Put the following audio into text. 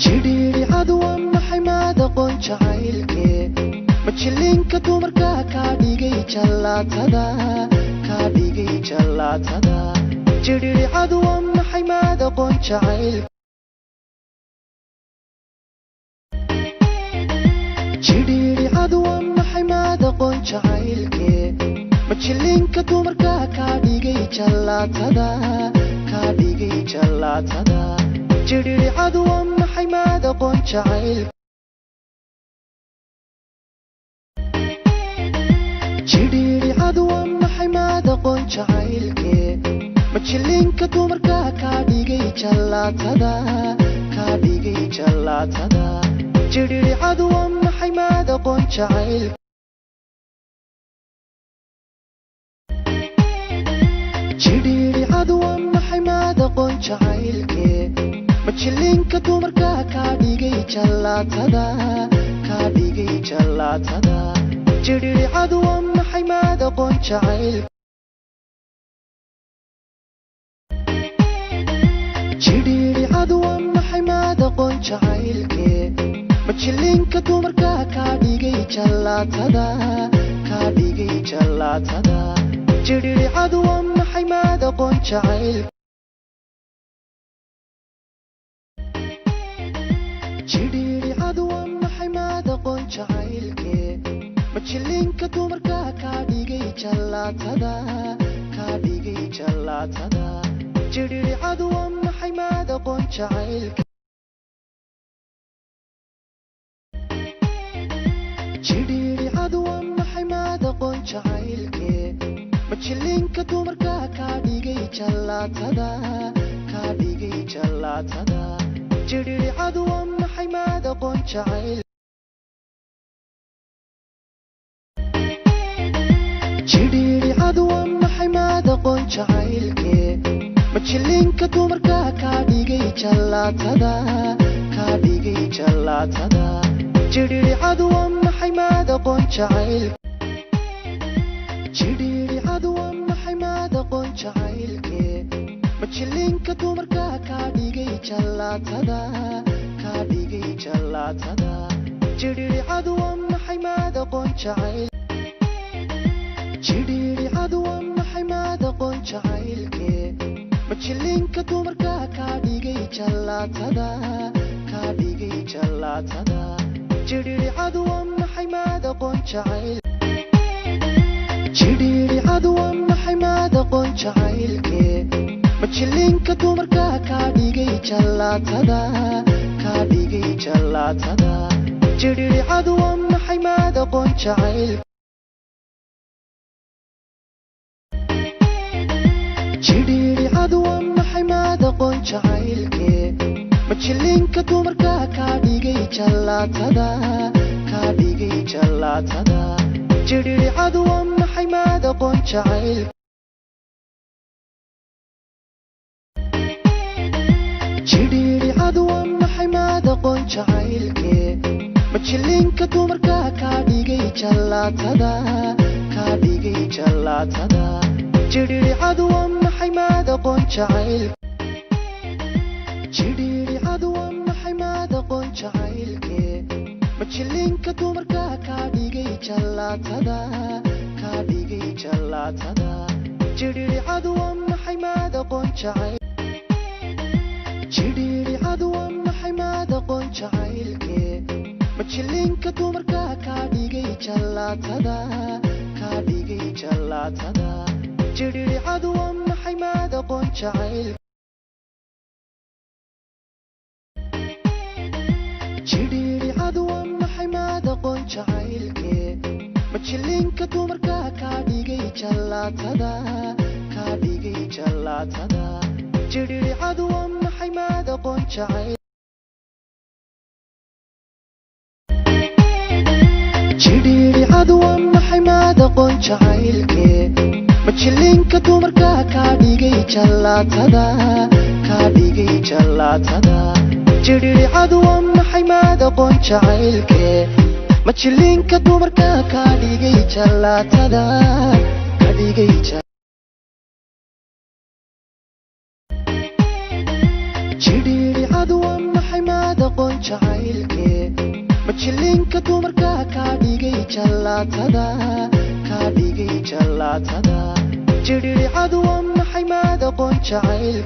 jidhiidhicadu waa maxay maad aqoon jacaylkee majilinka dumarka kaa dhigay jallaatada jidhiidhicadu waa maxay maad aqoon jacaylkee jidhiidhicadu waa maxay maad aqoon jacaylkee majilinka dumarka kaa dhigay jallaatada jidhiidhicadu waa maxay maad aqoon jacaylkee jidhiidhicadu waa maxay maad aqoon jacaylkee majilinka dumarka kaa dhigay jallaatada jidhiidhicadu waa maxay maad aqoon jacaylkee jidhiidhicadu waa maxay maad aqoon jacaylkee majilinka dumarka kaa dhigay jallaatada jidhiidhicadu waa maxay maad aqoon jacaylkee jidhiidhicadu waa maxay maad aqoon jacaylkee majilinka dumarka kaa dhigay jallaatada jidhiidhicadu waa maxay maad aqoon jacaylkee jidhiidhicadu waa maxay maad aqoon jacaylkee majilinka dumarka kaa dhigay jallaatada jidhiidhicadu waa maxay maad aqoon jacaylkee jidhiidhicadu waa maxay maad aqoon jacaylkee majilinka dumarka kaa dhigay jallaatada jidhiidhicadu waa maxay maad aqoon jacaylkee jidhiidhicadu waa maxay maad aqoon jacaylkee majilinka dumarka kaa dhigay jallaatada jidhiidhicadu waa maxay maad aqoon jacaylkee jidhiidhicadu waa maxay maad aqoon jacaylkee majilinka dumarka kaa dhigay jallaatada jidhiidhicadu waa maxay maad aqoon jacaylkee jidhiidhicadu waa maxay maad aqoon jacaylkee majilinka dumarka kaa dhigay jallaatada jidhiidhicadu waa maxay maad aqoon jacaylkee jidhiidhicadu waa maxay maad aqoon jacaylkee majilinka dumarka kaa dhigay jallaatada jidhiidhicadu waa maxay maad aqoon jacaylkee jidhiidhicadu waa maxay maad aqoon jacaylkee majilinka dumarka kaa dhigay jallaatada jidhiidhicadu waa maxay maad aqoon jacaylkee jidhiidhicadu waa maxay maad aqoon jacaylkee majilinka dumarka kaa dhigay jallaatada jidhiidhicadu waa maxay maad aqoon jacaylkee jidhiidhicadu waa maxay maad aqoon jacaylkee majilinka dumarka kaa dhigay jallaatada jidhiidhicadu waa maxay maad aqoon jacaylkee jidhiidhicadu waa maxay maad aqoon jacaylkee majilinka dumarka kaa dhigay jallaatada jidhiidhicadu waa maxay maad aqoon jacaylkee jidhiidhicadu waa maxay maad aqoon jacaylkee majilinka dumarka kaa dhigay jallaatada jidhiidhicadu waa maxay maad aqoon jacaylkee jidhiidhicadu waa maxay maad aqoon jacaylkee majilinka dumarka kaa dhigay jallaatada jidhiidhicadu waa maxay maad aqoon jacaylkee majilinka dumarka kaa dhigay jallaatada jidhiidhicadu waa maxay maad aqoon jacaylkee majilinka dumarka kaa dhigay jalaatada jidhiricadu waa maxay maad aqoon jacayl